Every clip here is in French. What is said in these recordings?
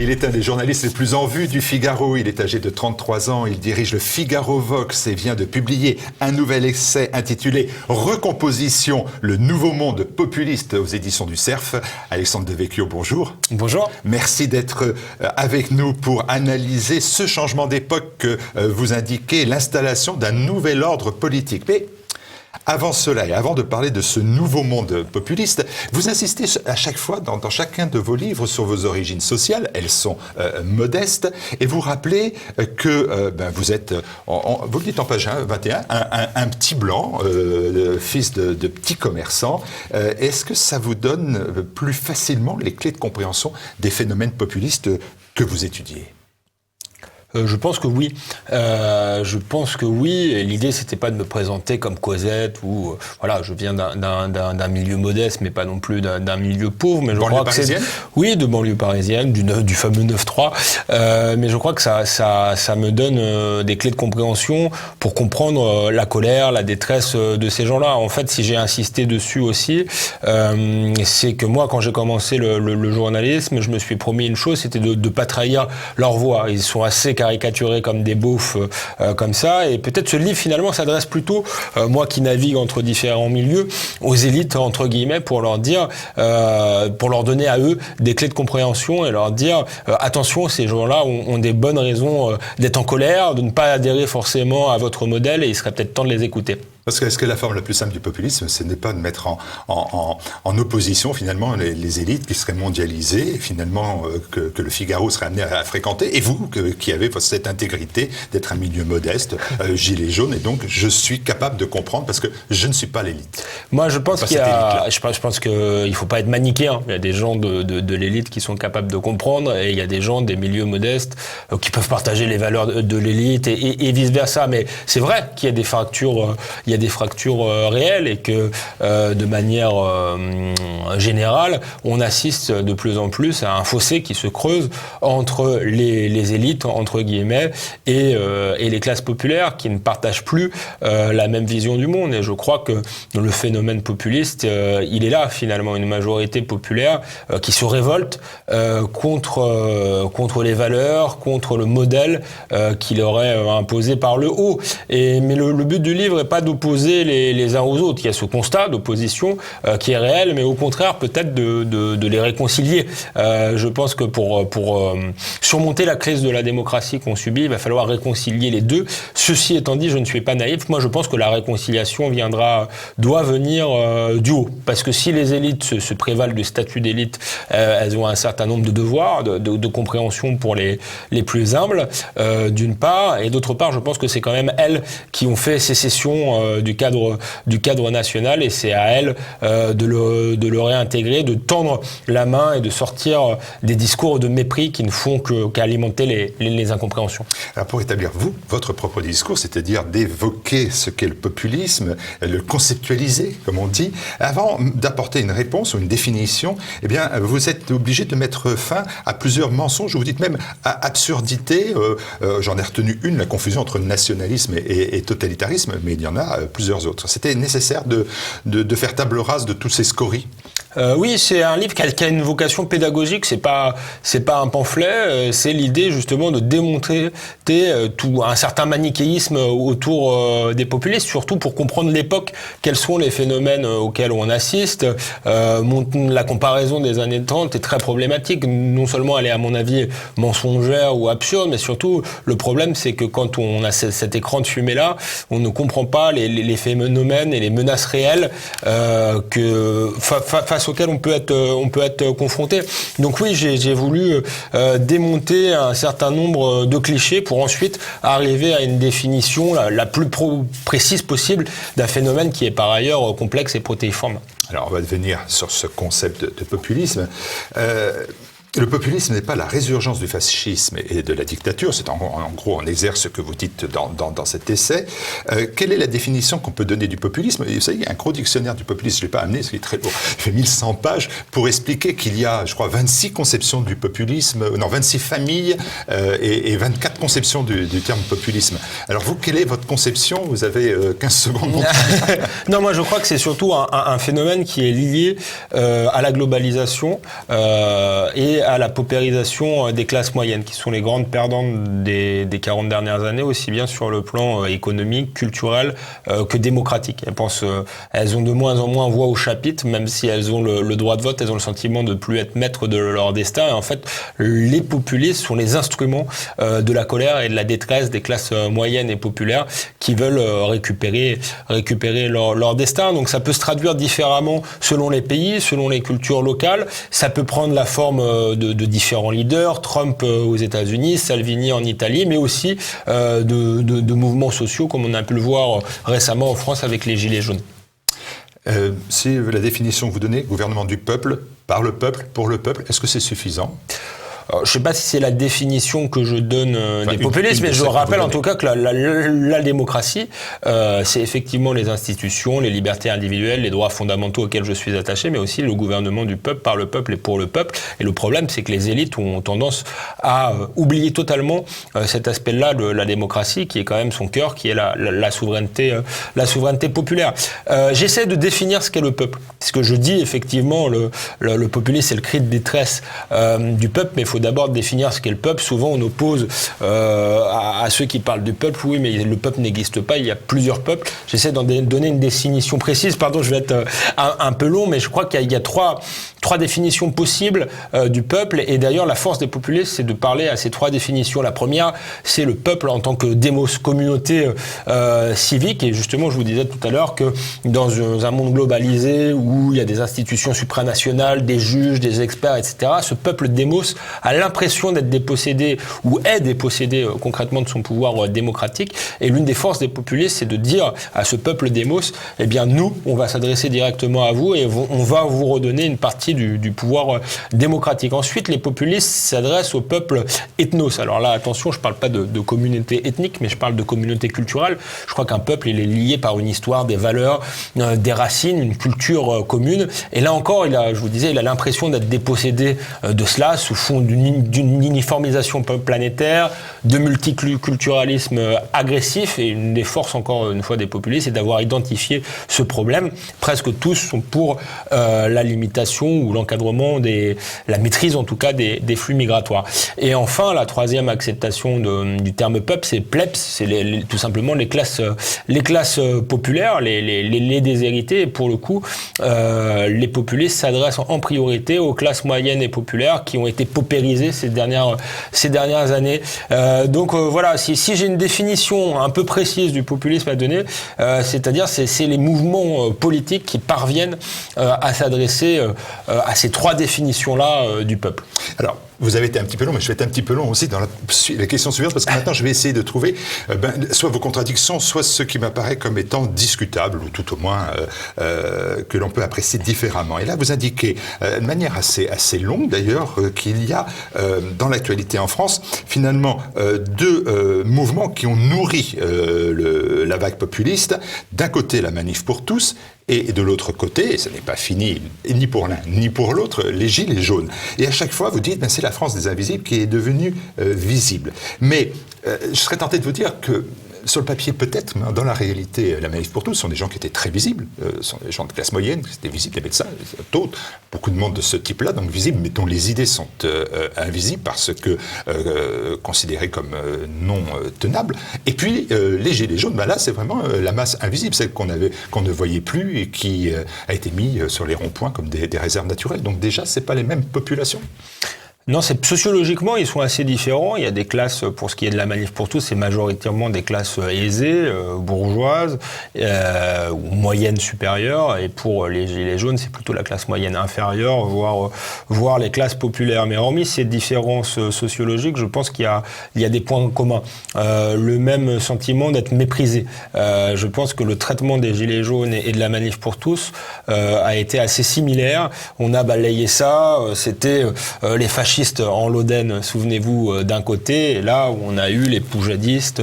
Il est un des journalistes les plus en vue du Figaro. Il est âgé de 33 ans. Il dirige le Figaro Vox et vient de publier un nouvel essai intitulé « Recomposition, le nouveau monde populiste » aux éditions du Cerf. Alexandre Devecchio, bonjour. Bonjour. Merci d'être avec nous pour analyser ce changement d'époque que vous indiquez, l'installation d'un nouvel ordre politique. Mais avant cela, et avant de parler de ce nouveau monde populiste, vous insistez à chaque fois dans chacun de vos livres sur vos origines sociales. Elles sont modestes, et vous rappelez que vous êtes, vous le dites en page 21, un petit blanc, fils de petits commerçants. Est-ce que ça vous donne plus facilement les clés de compréhension des phénomènes populistes que vous étudiez ? Je pense que oui. Et l'idée, c'était pas de me présenter comme Cosette ou voilà, je viens d'un milieu modeste, mais pas non plus d'un milieu pauvre. Mais je crois que c'est de banlieue parisienne, du fameux 9-3. Mais je crois que ça me donne des clés de compréhension pour comprendre la colère, la détresse de ces gens-là. En fait, si j'ai insisté dessus aussi, c'est que moi, quand j'ai commencé le journalisme, je me suis promis une chose, c'était de pas trahir leur voix. Ils sont assez caricaturés comme des beaufs comme ça, et peut-être ce livre finalement s'adresse plutôt, moi qui navigue entre différents milieux, aux élites entre guillemets, pour leur dire, pour leur donner à eux des clés de compréhension et leur dire attention, ces gens-là ont des bonnes raisons d'être en colère, de ne pas adhérer forcément à votre modèle, et il serait peut-être temps de les écouter. Parce que est-ce que la forme la plus simple du populisme, ce n'est pas de mettre en opposition finalement les élites qui seraient mondialisées, et finalement que le Figaro serait amené à fréquenter, et vous qui avez cette intégrité d'être un milieu modeste, gilet jaune, et donc je suis capable de comprendre parce que je ne suis pas l'élite. Moi, je pense je pense qu'il faut pas être manichéen. Il y a des gens de l'élite qui sont capables de comprendre, et il y a des gens des milieux modestes qui peuvent partager les valeurs de l'élite et vice versa. Mais c'est vrai qu'il y a des fractures. Il y a des fractures réelles, et que de manière générale, on assiste de plus en plus à un fossé qui se creuse entre les élites, entre guillemets, et les classes populaires qui ne partagent plus la même vision du monde. Et je crois que le phénomène populiste, il est là finalement, une majorité populaire qui se révolte contre les valeurs, contre le modèle qui leur est imposé par le haut. Mais le but du livre n'est pas d'opposer les uns aux autres. Il y a ce constat d'opposition qui est réel, mais au contraire peut-être de les réconcilier. Je pense que pour surmonter la crise de la démocratie qu'on subit, il va falloir réconcilier les deux. Ceci étant dit, je ne suis pas naïf. Moi, je pense que la réconciliation doit venir du haut. Parce que si les élites se prévalent du statut d'élite, elles ont un certain nombre de devoirs, de compréhension pour les plus humbles, d'une part, et d'autre part, je pense que c'est quand même elles qui ont fait sécession du cadre national, et c'est à elles de le réintégrer, de tendre la main et de sortir des discours de mépris qui ne font qu'alimenter les incompréhensions. Alors pour établir votre propre discours, c'est-à-dire d'évoquer ce qu'est le populisme, le conceptualiser, comme on dit, avant d'apporter une réponse ou une définition, eh bien, vous êtes obligé de mettre fin à plusieurs mensonges, vous dites même à absurdité. J'en ai retenu une, la confusion entre nationalisme et totalitarisme, mais il y en a plusieurs autres. C'était nécessaire de faire table rase de tous ces scories. Oui, c'est un livre qui a une vocation pédagogique. C'est pas un pamphlet. C'est l'idée justement de démontrer un certain manichéisme autour des populistes, surtout pour comprendre l'époque, quels sont les phénomènes auxquels on assiste. La comparaison des années 30 est très problématique. Non seulement elle est à mon avis mensongère ou absurde, mais surtout le problème c'est que quand on a cet écran de fumée là, on ne comprend pas les phénomènes et les menaces réelles face auxquels on peut être confronté. Donc oui, j'ai voulu démonter un certain nombre de clichés pour ensuite arriver à une définition la plus précise possible d'un phénomène qui est par ailleurs complexe et protéiforme. Alors on va venir sur ce concept de populisme. Le populisme n'est pas la résurgence du fascisme et de la dictature, c'est en gros en exerce ce que vous dites dans cet essai. Quelle est la définition qu'on peut donner du populisme ? Vous savez, il y a un gros dictionnaire du populisme, je ne l'ai pas amené, c'est très lourd, il fait 1100 pages, pour expliquer qu'il y a, je crois, 26 conceptions du populisme, 26 familles et 24 conceptions du terme populisme. Alors vous, quelle est votre conception ? Vous avez 15 secondes. Non, moi je crois que c'est surtout un phénomène qui est lié à la globalisation et lié à la paupérisation des classes moyennes, qui sont les grandes perdantes des 40 dernières années, aussi bien sur le plan économique, culturel que démocratique. Elles ont de moins en moins voix au chapitre, même si elles ont le droit de vote, elles ont le sentiment de ne plus être maîtres de leur destin. Et en fait, les populistes sont les instruments de la colère et de la détresse des classes moyennes et populaires qui veulent récupérer leur destin. Donc ça peut se traduire différemment selon les pays, selon les cultures locales. Ça peut prendre la forme de différents leaders, Trump aux États-Unis, Salvini en Italie, mais aussi de mouvements sociaux comme on a pu le voir récemment en France avec les Gilets jaunes. C'est la définition que vous donnez, gouvernement du peuple, par le peuple, pour le peuple, est-ce que c'est suffisant ? Alors, je ne sais pas si c'est la définition que je donne des populistes, mais je rappelle en tout cas que la démocratie, c'est effectivement les institutions, les libertés individuelles, les droits fondamentaux auxquels je suis attaché, mais aussi le gouvernement du peuple, par le peuple et pour le peuple. Et le problème, c'est que les élites ont tendance à oublier totalement cet aspect-là de la démocratie, qui est quand même son cœur, qui est la souveraineté populaire. J'essaie de définir ce qu'est le peuple. Ce que je dis, effectivement, le populisme, c'est le cri de détresse du peuple, mais il faut d'abord définir ce qu'est le peuple. Souvent, on oppose à ceux qui parlent du peuple. Oui, mais le peuple n'existe pas. Il y a plusieurs peuples. J'essaie d'en donner une définition précise. Pardon, je vais être un peu long, mais je crois qu'il y a trois définitions possibles du peuple. Et d'ailleurs, la force des populistes, c'est de parler à ces trois définitions. La première, c'est le peuple en tant que démos, communauté civique. Et justement, je vous disais tout à l'heure que dans un monde globalisé où il y a des institutions supranationales, des juges, des experts, etc., ce peuple démos a l'impression d'être dépossédé ou est dépossédé concrètement de son pouvoir démocratique. Et l'une des forces des populistes, c'est de dire à ce peuple démos, eh bien nous, on va s'adresser directement à vous et on va vous redonner une partie du pouvoir démocratique. Ensuite, les populistes s'adressent au peuple ethnos. Alors là, attention, je ne parle pas de communauté ethnique, mais je parle de communauté culturelle. Je crois qu'un peuple, il est lié par une histoire, des valeurs, des racines, une culture commune. Et là encore, je vous disais, il a l'impression d'être dépossédé de cela sous fond d'une uniformisation planétaire, de multiculturalisme agressif. Et une des forces, encore une fois, des populistes, c'est d'avoir identifié ce problème. Presque tous sont pour la limitation ou l'encadrement la maîtrise, en tout cas, des flux migratoires. Et enfin, la troisième acceptation du terme peuple, c'est plebs, c'est tout simplement les classes populaires, les déshérités. Et pour le coup, les populistes s'adressent en priorité aux classes moyennes et populaires qui ont été paupérisées ces dernières années. Donc voilà, si j'ai une définition un peu précise du populisme à donner, c'est-à-dire c'est les mouvements politiques qui parviennent à s'adresser à ces trois définitions-là du peuple. Alors, vous avez été un petit peu long, mais je vais être un petit peu long aussi dans la question suivante, parce que maintenant je vais essayer de trouver soit vos contradictions, soit ce qui m'apparaît comme étant discutable, ou tout au moins que l'on peut apprécier différemment. Et là, vous indiquez, de manière assez longue d'ailleurs, qu'il y a dans l'actualité en France, finalement, deux mouvements qui ont nourri la vague populiste. D'un côté, la Manif pour tous, et de l'autre côté, et ce n'est pas fini, ni pour l'un ni pour l'autre, les Gilets jaunes. Et à chaque fois, vous dites, c'est la France des invisibles qui est devenue visible. Mais je serais tenté de vous dire que sur le papier peut-être, mais dans la réalité, la Manif pour tous sont des gens qui étaient très visibles, sont des gens de classe moyenne, c'était visible, les médecins, d'autres, beaucoup de monde de ce type-là, donc visibles, mais dont les idées sont invisibles parce que considérées comme non tenables. Et puis les Gilets jaunes, là c'est vraiment la masse invisible, celle qu'on ne voyait plus et qui a été mise sur les ronds-points comme des réserves naturelles. Donc déjà, c'est pas les mêmes populations. Non, sociologiquement, ils sont assez différents. Il y a des classes, pour ce qui est de la Manif pour tous, c'est majoritairement des classes aisées, bourgeoises, ou moyennes supérieures. Et pour les Gilets jaunes, c'est plutôt la classe moyenne inférieure, voire les classes populaires. Mais hormis ces différences sociologiques, je pense qu'il y a des points communs. Le même sentiment d'être méprisé. Je pense que le traitement des Gilets jaunes et de la Manif pour tous a été assez similaire. On a balayé ça, c'était les fascistes en Lodène, souvenez-vous, d'un côté, et là où on a eu les poujadistes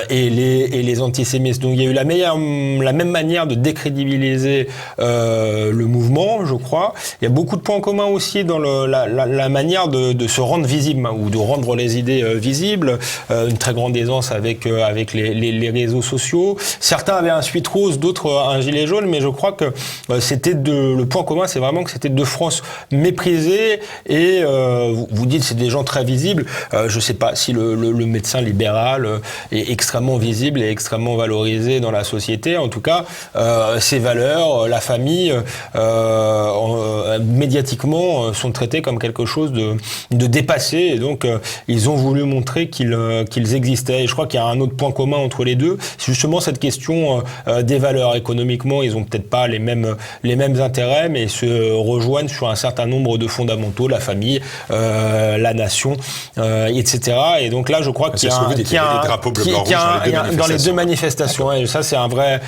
et les antisémites. Donc il y a eu la même manière de décrédibiliser le mouvement, je crois. Il y a beaucoup de points communs aussi dans la manière de se rendre visible, ou de rendre les idées visibles. Une très grande aisance avec les réseaux sociaux. Certains avaient un suite rose, d'autres un gilet jaune, mais je crois que le point commun, c'est vraiment que c'était deux France méprisées et vous dites, c'est des gens très visibles. Je ne sais pas si le médecin libéral est extrêmement visible et extrêmement valorisé dans la société. En tout cas, ses valeurs, la famille, médiatiquement, sont traitées comme quelque chose de dépassé. Et donc, ils ont voulu montrer qu'ils existaient. Et je crois qu'il y a un autre point commun entre les deux. C'est justement cette question des valeurs. Économiquement, ils n'ont peut-être pas les mêmes intérêts, mais ils se rejoignent sur un certain nombre de fondamentaux, la famille, la nation, etc. Et donc là, je crois qu'il y a dans les deux manifestations. Et ça, c'est un vrai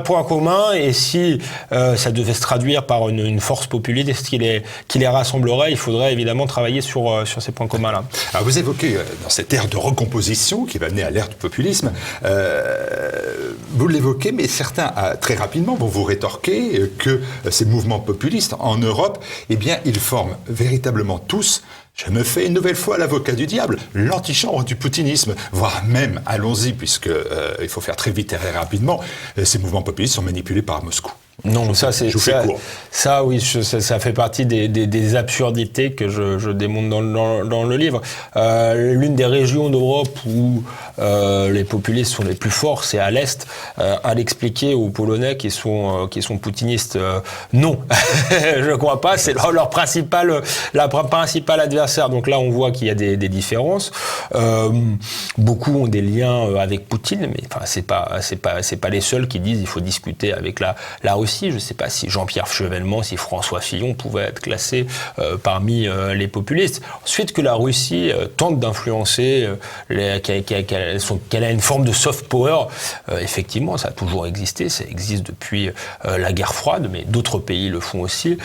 point commun. Et si ça devait se traduire par une force populiste qui les rassemblerait, il faudrait évidemment travailler sur ces points communs-là. Alors vous évoquez dans cette ère de recomposition qui va mener à l'ère du populisme, vous l'évoquez, mais certains très rapidement vont vous rétorquer que ces mouvements populistes en Europe, eh bien, ils forment véritablement tous, je me fais une nouvelle fois l'avocat du diable, l'antichambre du poutinisme, voire même, allons-y, puisque il faut faire très vite et très rapidement, ces mouvements populistes sont manipulés par Moscou. Non, ça c'est ça, oui, ça fait partie des absurdités que je démontre dans le livre. L'une des régions d'Europe où les populistes sont les plus forts, c'est à l'est. À l'expliquer aux Polonais qui sont poutinistes, non, je crois pas. C'est leur principal adversaire. Donc là, on voit qu'il y a des différences. Beaucoup ont des liens avec Poutine, mais enfin c'est pas les seuls qui disent il faut discuter avec la Russie. Je ne sais pas si Jean-Pierre Chevènement, si François Fillon pouvaient être classés parmi les populistes. Ensuite, que la Russie tente d'influencer, qu'elle a une forme de soft power, effectivement, ça a toujours existé, ça existe depuis la guerre froide, mais d'autres pays le font aussi,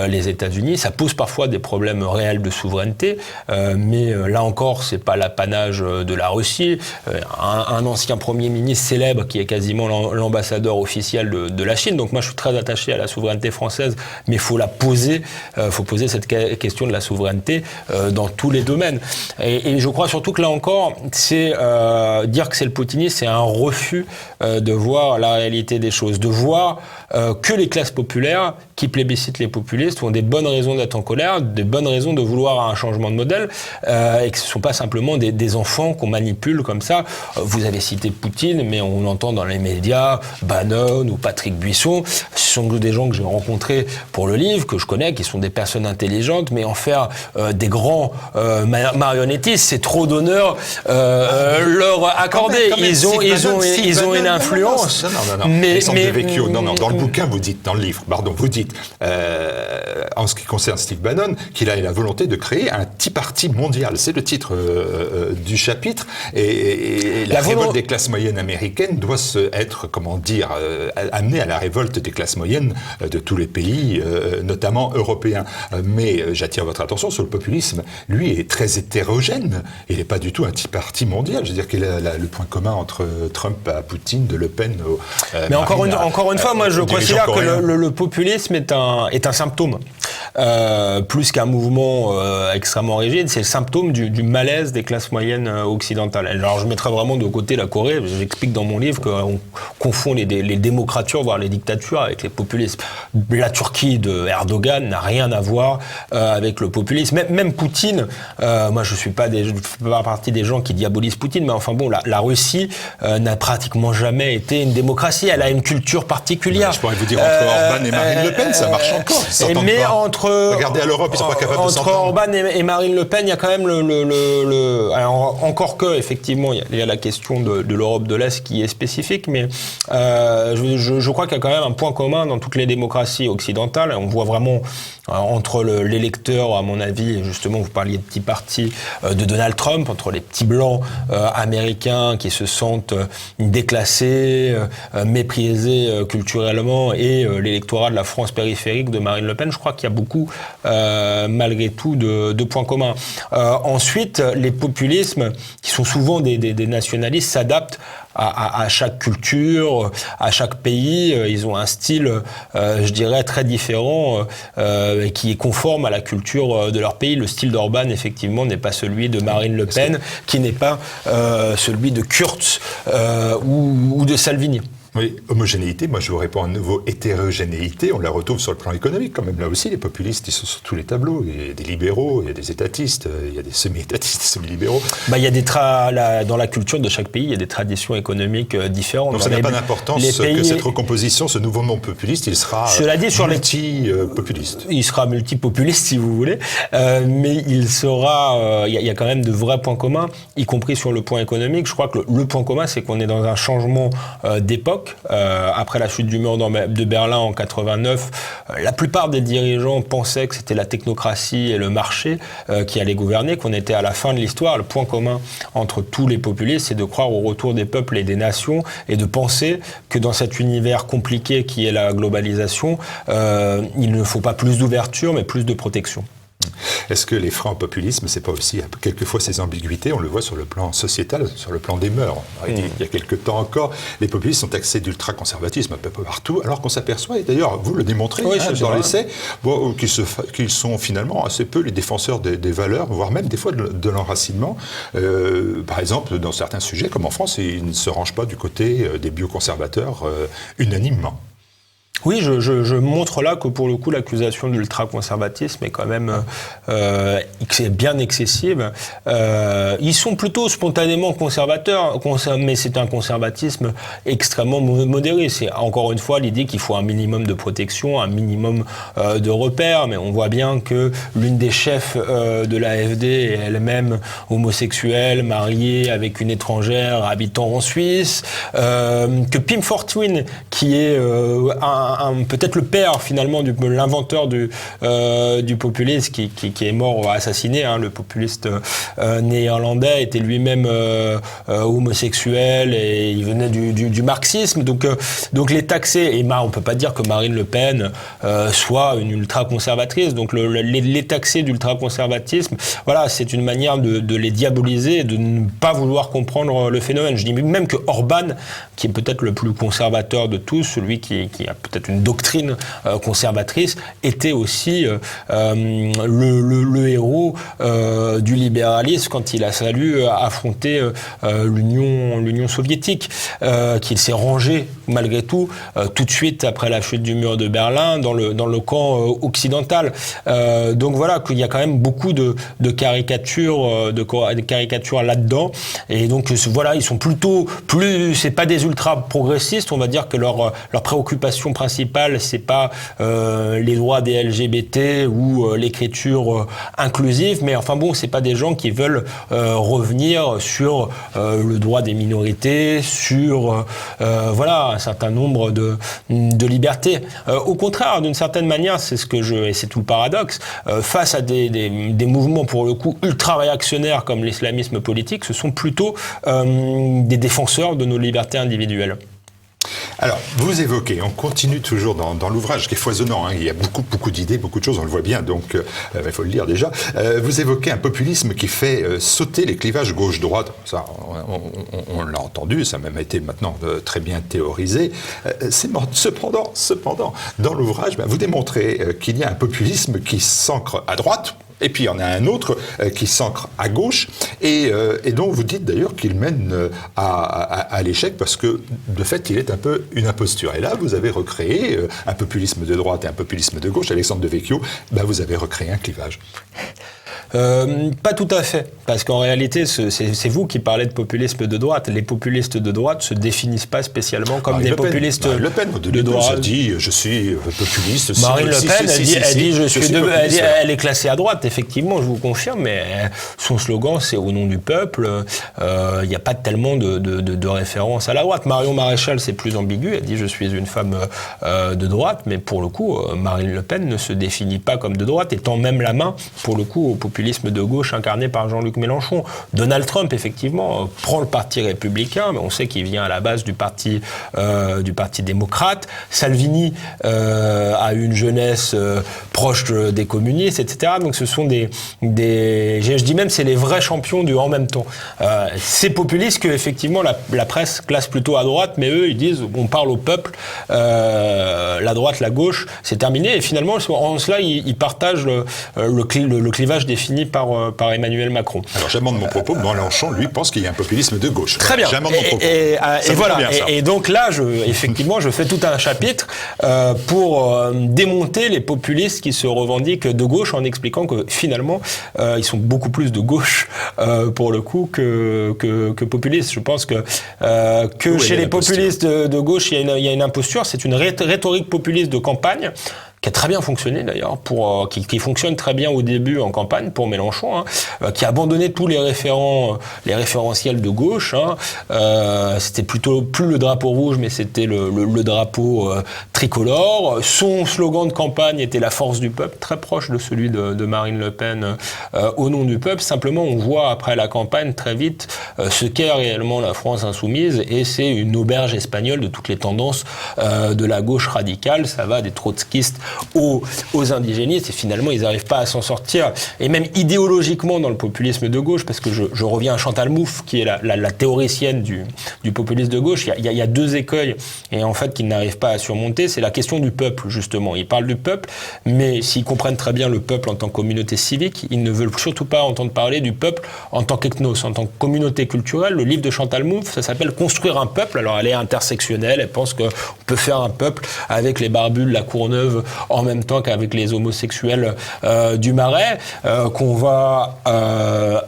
les États-Unis. Ça pose parfois des problèmes réels de souveraineté, mais là encore, c'est pas l'apanage de la Russie. Un ancien Premier ministre célèbre qui est quasiment l'ambassadeur officiel de la Chine, donc moi je suis très attaché à la souveraineté française, mais il faut la poser, faut poser cette question de la souveraineté dans tous les domaines. Et je crois surtout que là encore, c'est dire que c'est le poutinisme, c'est un refus de voir la réalité des choses, de voir que les classes populaires qui plébiscitent les populistes ont des bonnes raisons d'être en colère, des bonnes raisons de vouloir un changement de modèle, et que ce ne sont pas simplement des enfants qu'on manipule comme ça. Vous avez cité Poutine, mais on entend dans les médias Bannon ou Patrick Buisson. Ce sont des gens que j'ai rencontrés pour le livre, que je connais, qui sont des personnes intelligentes, mais en faire des grands marionnettistes, c'est trop d'honneur leur accorder. Ils ont une influence. Non. Mais dans le bouquin, vous dites, dans le livre, pardon, vous dites, en ce qui concerne Steve Bannon, qu'il a la volonté de créer un Tea Party mondial. C'est le titre du chapitre. Et la révolte des classes moyennes américaines doit être, amenée à la révolte des classes moyennes de tous les pays, notamment européens. Mais j'attire votre attention sur le populisme. Lui est très hétérogène. Il n'est pas du tout un Tea Party mondial. Je veux dire qu'il a le point commun entre Trump à Poutine, de Le Pen mais encore une fois, moi je considère que le populisme est un symptôme. Plus qu'un mouvement extrêmement rigide, c'est le symptôme du malaise des classes moyennes occidentales. Alors je mettrais vraiment de côté la Corée. J'explique dans mon livre qu'on confond les démocratures, voire les dictatures, avec les populismes. La Turquie de Erdogan n'a rien à voir avec le populisme. Même Poutine, moi je fais pas partie des gens qui diabolisent Poutine, mais enfin bon, la Russie n'a pratiquement jamais été une démocratie. Elle a une culture particulière. Je pourrais vous dire entre Orban et Marine Le Pen, ça marche encore. Mais regardez à l'Europe, ils sont pas capables de s'entendre. Entre Orban et Marine Le Pen, il y a quand même alors, encore que effectivement, il y a la question de l'Europe de l'Est qui est spécifique, mais je crois qu'il y a quand même un point commun dans toutes les démocraties occidentales. On voit vraiment entre l'électeur, à mon avis, justement, vous parliez de Tea Party de Donald Trump, entre les petits blancs américains qui se sentent déclassés, méprisés culturellement, et l'électorat de la France périphérique de Marine Le Pen. Je crois qu'il y a beaucoup, malgré tout, de points communs. Ensuite, les populismes, qui sont souvent des nationalistes, s'adaptent à chaque culture, à chaque pays. Ils ont un style, je dirais, très différent, qui est conforme à la culture de leur pays. Le style d'Orban, effectivement, n'est pas celui de Marine Le Pen, qui n'est pas celui de Kurz ou de Salvini. Oui, homogénéité, moi je vous réponds à nouveau hétérogénéité, on la retrouve sur le plan économique quand même. Là aussi, les populistes, ils sont sur tous les tableaux. Il y a des libéraux, il y a des étatistes, il y a des semi-étatistes, des semi-libéraux. Il y a dans la culture de chaque pays, il y a des traditions économiques différentes. Donc ça n'a pas d'importance que cette recomposition, ce nouveau monde populiste, il sera multi-populiste. Il sera multipopuliste, si vous voulez, mais il y a quand même de vrais points communs, y compris sur le point économique. Je crois que le point commun, c'est qu'on est dans un changement d'époque. Après la chute du mur de Berlin en 89, la plupart des dirigeants pensaient que c'était la technocratie et le marché qui allaient gouverner, qu'on était à la fin de l'histoire. Le point commun entre tous les populistes, c'est de croire au retour des peuples et des nations et de penser que dans cet univers compliqué qui est la globalisation, il ne faut pas plus d'ouverture, mais plus de protection. Est-ce que les freins au populisme, c'est pas aussi quelquefois ces ambiguïtés? On le voit sur le plan sociétal, sur le plan des mœurs. Il y a quelques temps encore, les populistes sont taxés d'ultra-conservatisme un peu partout, alors qu'on s'aperçoit, et d'ailleurs vous le démontrez dans l'essai, qu'ils sont finalement assez peu les défenseurs des valeurs, voire même des fois de l'enracinement. Par exemple, dans certains sujets, comme en France, ils ne se rangent pas du côté des bioconservateurs unanimement. Oui, je montre là que pour le coup l'accusation d'ultra-conservatisme est quand même bien excessive. Ils sont plutôt spontanément conservateurs, mais c'est un conservatisme extrêmement modéré. C'est encore une fois l'idée qu'il faut un minimum de protection, un minimum de repères, mais on voit bien que l'une des chefs de l'AfD est elle-même homosexuelle, mariée avec une étrangère habitant en Suisse, que Pim Fortuyn, qui est peut-être le père finalement l'inventeur du populisme qui est mort assassiné, le populiste néerlandais était lui-même homosexuel et il venait du marxisme, donc les taxer, et on peut pas dire que Marine Le Pen soit une ultra-conservatrice, donc les taxer d'ultra-conservatisme, voilà, c'est une manière de les diaboliser et de ne pas vouloir comprendre le phénomène. Je dis même que Orban, qui est peut-être le plus conservateur de tous, celui qui a peut-être une doctrine conservatrice, était aussi le héros du libéralisme quand il a fallu affronter l'Union soviétique, qu'il s'est rangé malgré tout de suite après la chute du mur de Berlin dans le camp occidental. Donc voilà, qu'il y a quand même beaucoup de caricatures là-dedans, et donc voilà, ils sont c'est pas des ultra progressistes, on va dire que leur préoccupation principale, c'est pas les droits des LGBT ou l'écriture inclusive, mais enfin bon, c'est pas des gens qui veulent revenir sur le droit des minorités, sur voilà, un certain nombre de libertés. Au contraire, d'une certaine manière, et c'est tout le paradoxe, face à des mouvements pour le coup ultra réactionnaires comme l'islamisme politique, ce sont plutôt des défenseurs de nos libertés individuelles. Alors, vous évoquez, on continue toujours dans l'ouvrage qui est foisonnant, il y a beaucoup d'idées, beaucoup de choses, on le voit bien, donc il faut le lire déjà. Vous évoquez un populisme qui fait sauter les clivages gauche-droite. Ça, on l'a entendu, ça a même été maintenant très bien théorisé. Cependant, dans l'ouvrage, vous démontrez qu'il y a un populisme qui s'ancre à droite, et puis il y en a un autre qui s'ancre à gauche, et dont vous dites d'ailleurs qu'il mène à l'échec, parce que de fait il est un peu une imposture. Et là vous avez recréé un populisme de droite et un populisme de gauche. Alexandre Devecchio, vous avez recréé un clivage. Pas tout à fait, parce qu'en réalité, c'est vous qui parlez de populisme de droite. Les populistes de droite se définissent pas spécialement comme des populistes Le Pen, de droite. Elle dit je suis populiste. Marine Le Pen, elle est classée à droite, effectivement, je vous confirme, mais son slogan c'est au nom du peuple. Il n'y a pas tellement de référence à la droite. Marion Maréchal, c'est plus ambigu. Elle dit je suis une femme de droite, mais pour le coup, Marine Le Pen ne se définit pas comme de droite, et tend même la main pour le coup au populisme de gauche incarné par Jean-Luc Mélenchon. Donald Trump, effectivement, prend le parti républicain, mais on sait qu'il vient à la base du parti démocrate. Salvini a une jeunesse proche des communistes, etc. Donc ce sont je dis même, c'est les vrais champions du en même temps. C'est populiste que effectivement la presse classe plutôt à droite, mais eux ils disent on parle au peuple, la droite, la gauche, c'est terminé. Et finalement en cela ils partagent le clivage des défini par Emmanuel Macron. Alors j'amende mon propos, Mélenchon, lui, pense qu'il y a un populisme de gauche. Très bien. J'amende mon propos. Et voilà. Et donc là, effectivement, je fais tout un chapitre pour démonter les populistes qui se revendiquent de gauche en expliquant que finalement, ils sont beaucoup plus de gauche pour le coup que populistes. Je pense que chez les populistes de gauche, il y a une imposture. C'est une rhétorique populiste de campagne qui a très bien fonctionné d'ailleurs, qui fonctionne très bien au début en campagne pour Mélenchon, qui a abandonné tous les référentiels de gauche. C'était plutôt plus le drapeau rouge, mais c'était le drapeau tricolore. Son slogan de campagne était la force du peuple, très proche de celui de Marine Le Pen au nom du peuple. Simplement, on voit après la campagne très vite ce qu'est réellement la France insoumise, et c'est une auberge espagnole de toutes les tendances de la gauche radicale. Ça va des trotskistes aux indigénistes, et finalement ils n'arrivent pas à s'en sortir, et même idéologiquement dans le populisme de gauche, parce que je reviens à Chantal Mouffe qui est la théoricienne du populisme de gauche. Il y a deux écueils, et en fait qu'ils n'arrivent pas à surmonter. C'est la question du peuple, justement. Ils parlent du peuple, mais s'ils comprennent très bien le peuple en tant que communauté civique, ils ne veulent surtout pas entendre parler du peuple en tant qu'ethnos, en tant que communauté culturelle. Le livre de Chantal Mouffe, ça s'appelle Construire un peuple. Alors elle est intersectionnelle, elle pense qu'on peut faire un peuple avec les barbus de la Courneuve en même temps qu'avec les homosexuels du Marais, qu'on va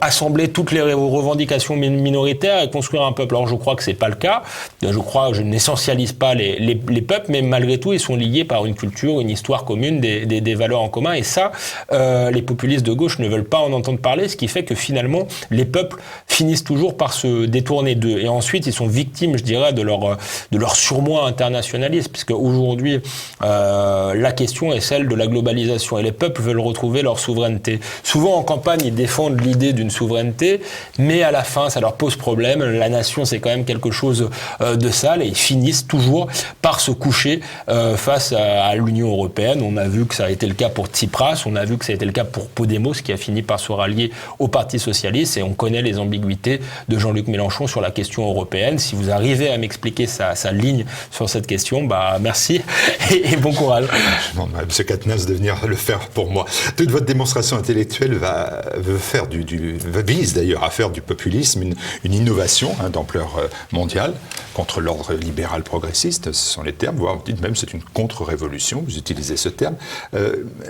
assembler toutes les revendications minoritaires et construire un peuple. Alors je crois que c'est pas le cas. Je n'essentialise pas les peuples, mais malgré tout, ils sont liés par une culture, une histoire commune, des valeurs en commun. Et ça, les populistes de gauche ne veulent pas en entendre parler, ce qui fait que finalement, les peuples finissent toujours par se détourner d'eux. Et ensuite, ils sont victimes, je dirais, de leur surmoi internationaliste, puisque aujourd'hui, la question est celle de la globalisation, et les peuples veulent retrouver leur souveraineté. Souvent en campagne, ils défendent l'idée d'une souveraineté, mais à la fin, ça leur pose problème. La nation, c'est quand même quelque chose de sale, et ils finissent toujours par se coucher face à l'Union européenne. On a vu que ça a été le cas pour Tsipras, on a vu que ça a été le cas pour Podemos, qui a fini par se rallier au Parti socialiste, et on connaît les ambiguïtés de Jean-Luc Mélenchon sur la question européenne. Si vous arrivez à m'expliquer sa ligne sur cette question, merci et bon courage. M. Quatennens de venir le faire pour moi. Toute votre démonstration intellectuelle vise d'ailleurs à faire du populisme une innovation d'ampleur mondiale contre l'ordre libéral progressiste, ce sont les termes, voire vous dites même c'est une contre-révolution, vous utilisez ce terme.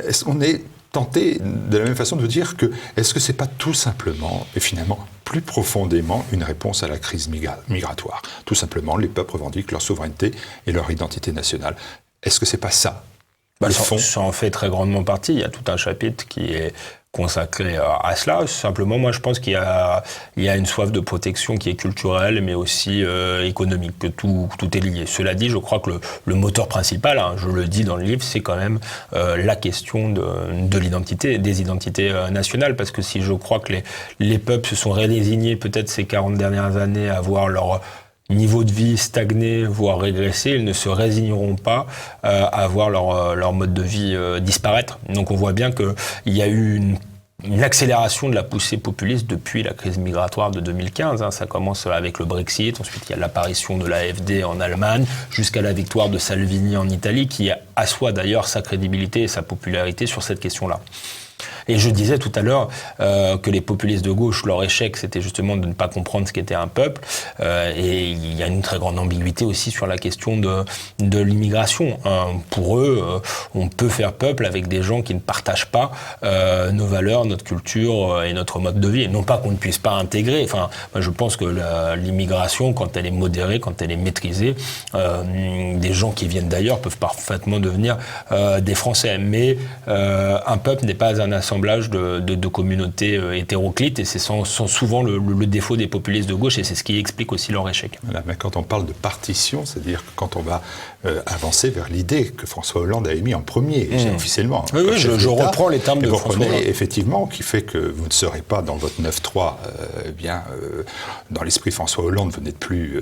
Est-ce qu'on est tenté de la même façon de vous dire que est-ce que c'est pas tout simplement et finalement plus profondément une réponse à la crise migratoire? Tout simplement, les peuples revendiquent leur souveraineté et leur identité nationale. Est-ce que c'est pas ça? Ça en fait très grandement partie. Il y a tout un chapitre qui est consacré à cela. Simplement, moi, je pense qu'il y a une soif de protection qui est culturelle, mais aussi économique, que tout est lié. Cela dit, je crois que le moteur principal, je le dis dans le livre, c'est quand même la question de l'identité, des identités nationales, parce que si je crois que les peuples se sont rédésignés peut-être ces 40 dernières années à voir leur niveau de vie stagner, voire régresser, ils ne se résigneront pas à voir leur mode de vie disparaître. Donc on voit bien qu'il y a eu une accélération de la poussée populiste depuis la crise migratoire de 2015. Ça commence avec le Brexit, ensuite il y a l'apparition de l'AfD en Allemagne, jusqu'à la victoire de Salvini en Italie, qui assoit d'ailleurs sa crédibilité et sa popularité sur cette question-là. Et je disais tout à l'heure que les populistes de gauche, leur échec, c'était justement de ne pas comprendre ce qu'était un peuple. Et il y a une très grande ambiguïté aussi sur la question de l'immigration. Pour eux, on peut faire peuple avec des gens qui ne partagent pas nos valeurs, notre culture et notre mode de vie. Et non pas qu'on ne puisse pas intégrer. Enfin, moi, je pense que l'immigration, quand elle est modérée, quand elle est maîtrisée, des gens qui viennent d'ailleurs peuvent parfaitement devenir des Français. Mais un peuple n'est pas un assemblage de communautés hétéroclites, et c'est souvent le défaut des populistes de gauche, et c'est ce qui explique aussi leur échec. Voilà, mais quand on parle de partition, c'est-à-dire que quand on va avancer vers l'idée que François Hollande a émis en premier, officiellement. Oui, je reprends les termes de François Hollande. Effectivement, qui fait que vous ne serez pas dans votre 9-3, dans l'esprit François Hollande, vous n'êtes plus,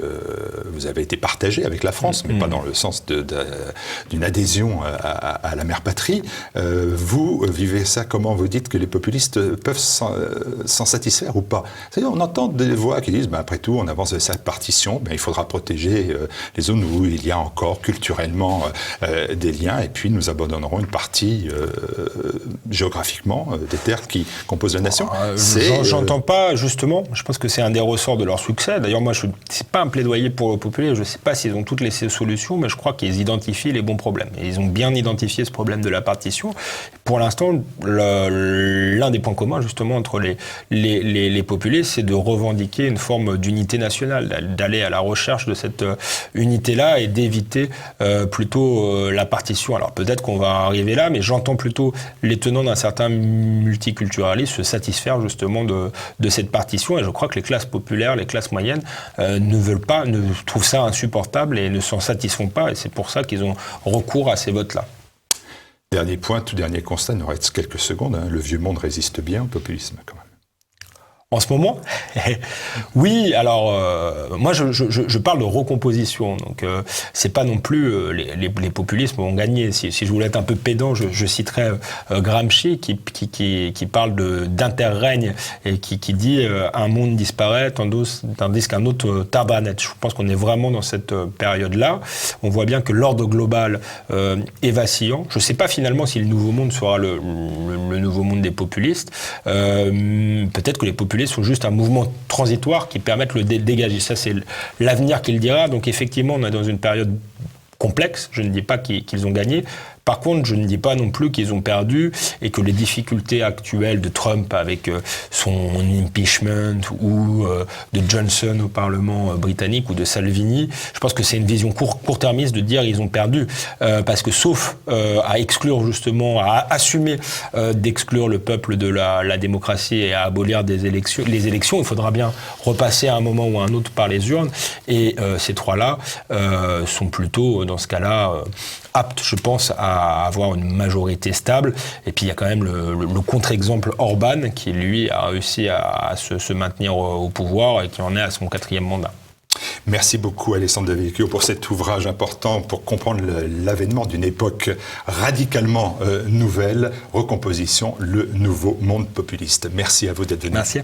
vous avez été partagé avec la France, mais pas dans le sens d'une adhésion adhésion à la mère patrie. Vous vivez ça comment? Vous dites que les populistes peuvent s'en satisfaire ou pas? C'est-à-dire, on entend des voix qui disent, après tout, on avance de cette partition, il faudra protéger les zones où il y a encore culturellement des liens, et puis nous abandonnerons une partie géographiquement des terres qui composent la nation. J'entends pas, justement, je pense que c'est un des ressorts de leur succès. D'ailleurs, moi, c'est pas un plaidoyer pour le populaire, je sais pas s'ils ont toutes les solutions, mais je crois qu'ils identifient les bons problèmes. Et ils ont bien identifié ce problème de la partition. Pour l'instant, l'un des points communs, justement, entre les populistes, c'est de revendiquer une forme d'unité nationale, d'aller à la recherche de cette unité-là et d'éviter plutôt la partition. Alors peut-être qu'on va arriver là, mais j'entends plutôt les tenants d'un certain multiculturalisme se satisfaire justement de cette partition, et je crois que les classes populaires, les classes moyennes ne trouvent ça insupportable et ne s'en satisfont pas, et c'est pour ça qu'ils ont recours à ces votes-là. Dernier point, tout dernier constat, il nous reste quelques secondes, le vieux monde résiste bien au populisme quand même. En ce moment, oui. Alors, moi, je parle de recomposition. Donc, c'est pas non plus les populismes ont gagné. Si je voulais être un peu pédant, je citerais Gramsci qui parle d'interrègne et qui dit un monde disparaît tandis qu'un autre tarde à naître. Je pense qu'on est vraiment dans cette période-là. On voit bien que l'ordre global est vacillant. Je sais pas finalement si le nouveau monde sera le nouveau monde des populistes. Peut-être que les populistes sont juste un mouvement transitoire qui permettent de le dégager. Ça, c'est l'avenir qui le dira. Donc, effectivement, on est dans une période complexe. Je ne dis pas qu'ils ont gagné. Par contre, je ne dis pas non plus qu'ils ont perdu et que les difficultés actuelles de Trump avec son impeachment ou de Johnson au Parlement britannique ou de Salvini, je pense que c'est une vision court-termiste de dire ils ont perdu. Parce que sauf à exclure justement, à assumer d'exclure le peuple de la démocratie et à abolir les élections, il faudra bien repasser à un moment ou à un autre par les urnes. Et ces trois-là sont plutôt, dans ce cas-là, aptes, je pense, à avoir une majorité stable. Et puis il y a quand même le contre-exemple Orban qui, lui, a réussi à se maintenir au pouvoir et qui en est à son 4e mandat. Merci beaucoup Alessandro Del Vecchio pour cet ouvrage important pour comprendre l'avènement d'une époque radicalement nouvelle, recomposition, le nouveau monde populiste. Merci à vous d'être venu. Merci.